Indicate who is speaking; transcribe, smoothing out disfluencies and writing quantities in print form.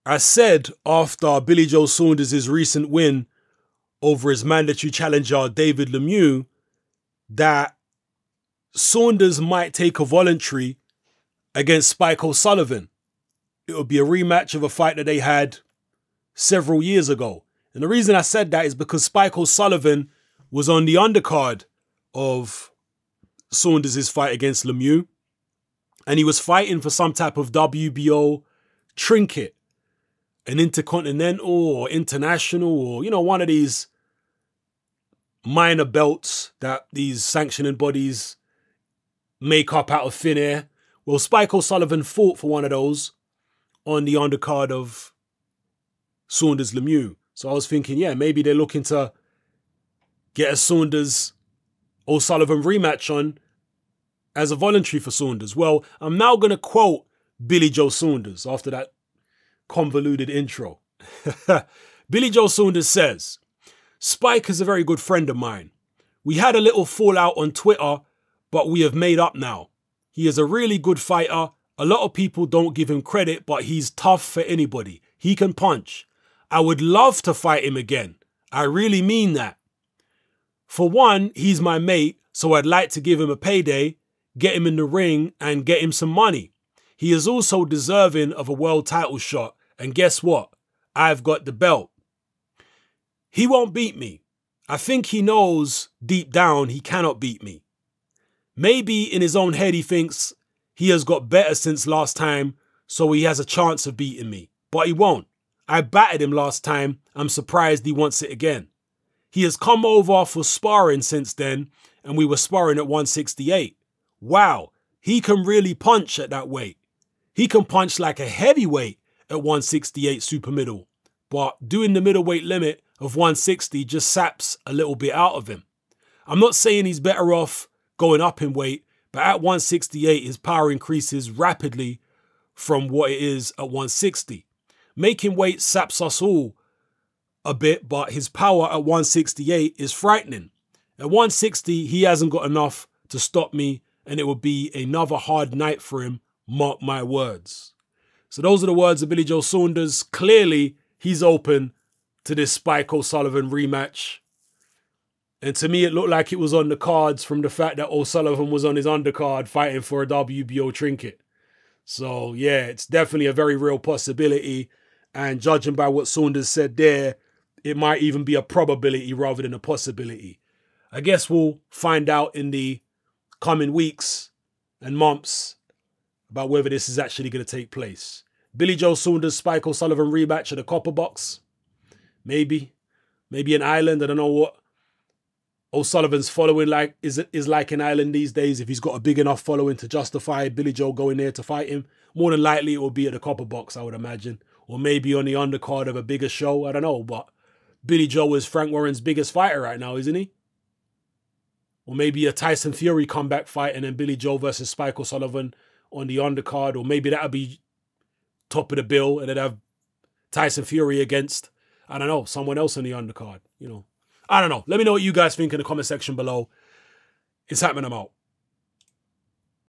Speaker 1: I said after Billy Joe Saunders' recent win over his mandatory challenger, David Lemieux, that Saunders might take a voluntary against Spike O'Sullivan. It would be a rematch of a fight that they had several years ago. And the reason I said that is because Spike O'Sullivan was on the undercard of Saunders' fight against Lemieux. And he was fighting for some type of WBO trinket. An intercontinental or international or, you know, one of these minor belts that these sanctioning bodies make up out of thin air. Well, Spike O'Sullivan fought for one of those on the undercard of Saunders Lemieux. So I was thinking, yeah, maybe they're looking to get a Saunders O'Sullivan rematch on as a voluntary for Saunders. Well, I'm now going to quote Billy Joe Saunders after that convoluted intro. Billy Joe Saunders says, "Spike is a very good friend of mine. We had a little fallout on Twitter, but we have made up now. He is a really good fighter. A lot of people don't give him credit, but he's tough for anybody. He can punch. I would love to fight him again. I really mean that. For one, he's my mate, so I'd like to give him a payday, get him in the ring, and get him some money. He is also deserving of a world title shot, and guess what? I've got the belt. He won't beat me. I think he knows deep down he cannot beat me. Maybe in his own head he thinks he has got better since last time, so he has a chance of beating me. But he won't. I battered him last time. I'm surprised he wants it again. He has come over for sparring since then, and we were sparring at 168. Wow, he can really punch at that weight. He can punch like a heavyweight at 168 super middle, but doing the middleweight limit of 160 just saps a little bit out of him. I'm not saying he's better off going up in weight, but at 168 his power increases rapidly from what it is at 160. Making weight saps us all a bit, but his power at 168 is frightening. At 160 he hasn't got enough to stop me, and it will be another hard night for him, mark my words." So those are the words of Billy Joe Saunders. Clearly, he's open to this Spike O'Sullivan rematch. And to me, it looked like it was on the cards from the fact that O'Sullivan was on his undercard fighting for a WBO trinket. So yeah, it's definitely a very real possibility. And judging by what Saunders said there, it might even be a probability rather than a possibility. I guess we'll find out in the coming weeks and months about whether this is actually going to take place. Billy Joe Saunders, Spike O'Sullivan rematch at the Copper Box. Maybe in Ireland. I don't know what O'Sullivan's following is like in Ireland these days. If he's got a big enough following to justify Billy Joe going there to fight him, more than likely it will be at the Copper Box, I would imagine. Or maybe on the undercard of a bigger show. I don't know, but Billy Joe is Frank Warren's biggest fighter right now, isn't he? Or maybe a Tyson Fury comeback fight and then Billy Joe versus Spike O'Sullivan on the undercard. Or maybe that'll be top of the bill and then have Tyson Fury against, I don't know, someone else on the undercard. You know, I don't know. Let me know what you guys think in the comment section below. It's happening. I'm out.